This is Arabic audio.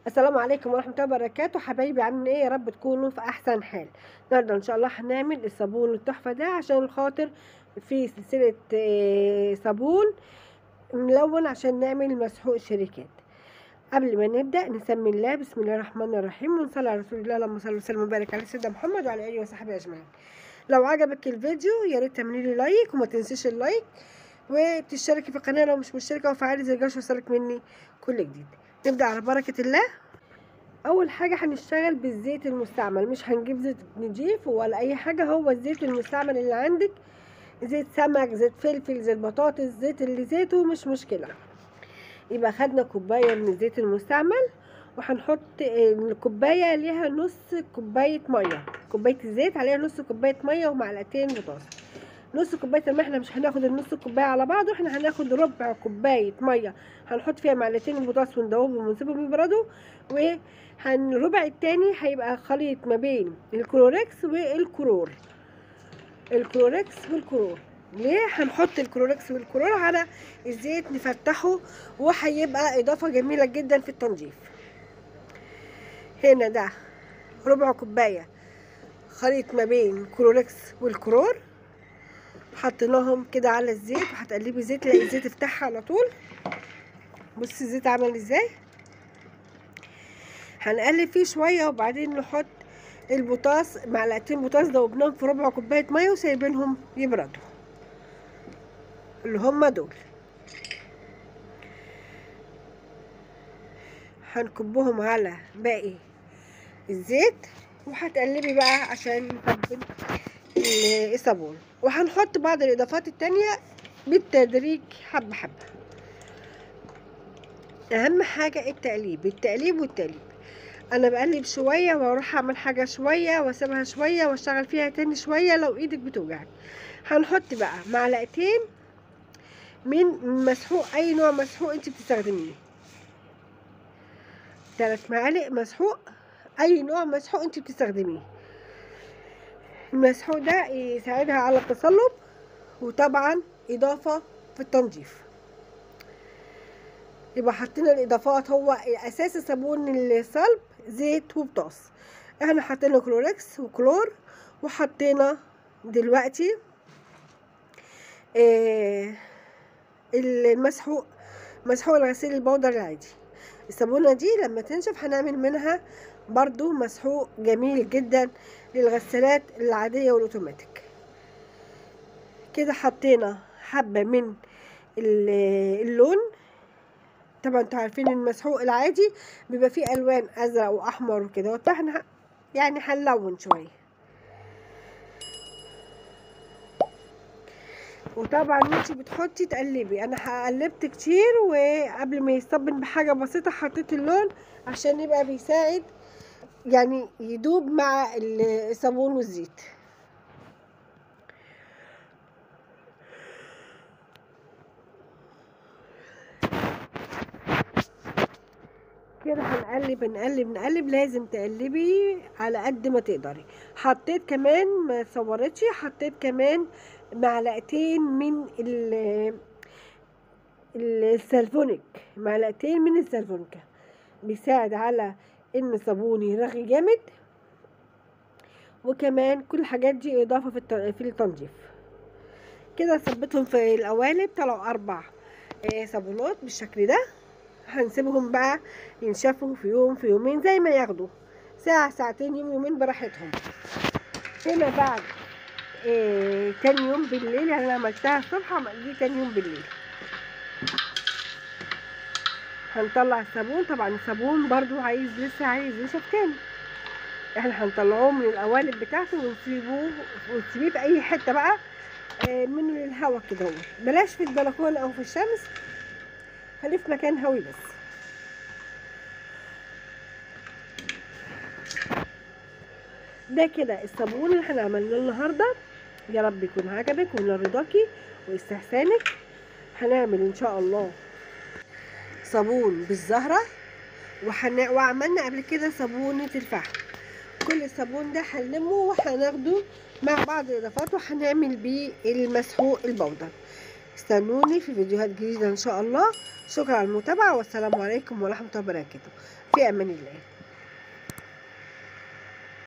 السلام عليكم ورحمة الله وبركاته. حبايبي عاملين ايه؟ يا رب تكونوا في احسن حال. النهارده ان شاء الله هنعمل الصابون التحفة ده عشان خاطر في سلسلة صابون ملون عشان نعمل مسحوق شركات. قبل ما نبدأ نسمي الله، بسم الله الرحمن الرحيم، ونصلي على رسول الله، اللهم صل وسلم وبارك على سيدنا محمد وعلى اله وصحبه اجمعين. لو عجبك الفيديو يا ريت تعملي لي لايك، وما تنسيش اللايك وتشتركي في القناة لو مش مشتركة، وفعلي زر الجرس يوصلك مني كل جديد. نبدأ على بركة الله. اول حاجه هنشتغل بالزيت المستعمل، مش هنجيب زيت نضيف ولا اي حاجه، هو الزيت المستعمل اللي عندك، زيت سمك، زيت فلفل، زيت بطاطس، زيت اللي زيته مش مشكله. يبقى خدنا كوبايه من الزيت المستعمل، وهنحط الكوبايه ليها نص كوبايه ميه، كوبايه الزيت عليها نص كوبايه ميه ومعلقتين بطاطس. نص كوبايه الميه، احنا مش هناخد النص كوبايه على بعضه، احنا هناخد ربع كوبايه ميه هنحط فيها معلقتين البطاطس وندوبهم ونسيبهم يبردوا، الربع التاني هيبقى خليط ما بين الكلوركس والكلور. الكلوركس والكلور ليه هنحط الكلوركس والكلور على الزيت نفتحه، وهيبقى اضافه جميله جدا في التنظيف. هنا ده ربع كوبايه خليط ما بين الكلوركس والكلور، حطيناهم كده على الزيت، وهتقلبي الزيت تلاقي الزيت افتحها على طول. بصي الزيت عمل ازاي. هنقلب فيه شويه وبعدين نحط البوتاص، معلقتين بوتاص دوبناهم في ربع كوبايه ميه وسايبينهم يبردوا، اللي هم دول. هنكبهم على باقي الزيت، وهتقلبي بقى عشان نتبل الصابون، وهنحط بعض الاضافات التانية بالتدريج حبه حبه. اهم حاجه التقليب التقليب والتقليب. انا بقلب شويه واروح اعمل حاجه شويه واسيبها شويه واشتغل فيها تاني شويه لو ايدك بتوجعك. هنحط بقى معلقتين من مسحوق، اي نوع مسحوق انت بتستخدميه، 3 معالق مسحوق، اي نوع مسحوق انت بتستخدميه. المسحوق ده يساعدها على التصلب، وطبعا اضافه في التنظيف. يبقى حطينا الاضافات، هو اساس صابون الصلب زيت وبطاس. احنا حطينا كلوركس وكلور، وحطينا دلوقتي المسحوق، مسحوق الغسيل البودر العادي. الصابونه دي لما تنشف هنعمل منها برضو مسحوق جميل جدا للغسالات العاديه والاوتوماتيك. كده حطينا حبه من اللون. طبعا انتوا عارفين المسحوق العادي بيبقى فيه الوان ازرق واحمر وكده، احنا يعني هنلون شويه. وطبعا انتي بتحطي تقلبي، انا قلبت كتير، وقبل ما يصبن بحاجه بسيطه حطيت اللون عشان يبقى بيساعد يعني يدوب مع الصابون والزيت. كده هنقلب نقلب نقلب، لازم تقلبي على قد ما تقدري. حطيت كمان، ما صورتش، حطيت كمان معلقتين من السلفونيك، معلقتين من السلفونيكا، بيساعد على ان الصابون يرغي جامد. وكمان كل الحاجات دي اضافه في التنظيف. كده ثبتهم في القوالب، طلعوا 4 صابونات بالشكل ده. هنسيبهم بقى ينشفوا في يوم في يومين، زي ما ياخدوا ساعة ساعتين يوم يومين براحتهم. هنا بعد تاني يوم بالليل، يعني انا عملتها الصبح، دي تاني يوم بالليل هنطلع الصابون. طبعا الصابون برضو لسه عايز ينشف تاني. احنا هنطلعوه من القوالب بتاعته ونسيبيه في اي حته بقى منه للهوا كده، بلاش في البلكونه او في الشمس، خليه في مكان هوي بس. ده كده الصابون اللي احنا عملناه النهارده. يا رب يكون عجبك ونال رضاكي واستحسانك. هنعمل ان شاء الله صابون بالزهره، وعملنا قبل كده صابونه الفحم. كل الصابون ده هنلمه وهناخده مع بعض الاضافات، وهنعمل بيه المسحوق البودر. استنوني في فيديوهات جديدة ان شاء الله. شكرا على المتابعة، والسلام عليكم ورحمة الله وبركاته. في امان الله.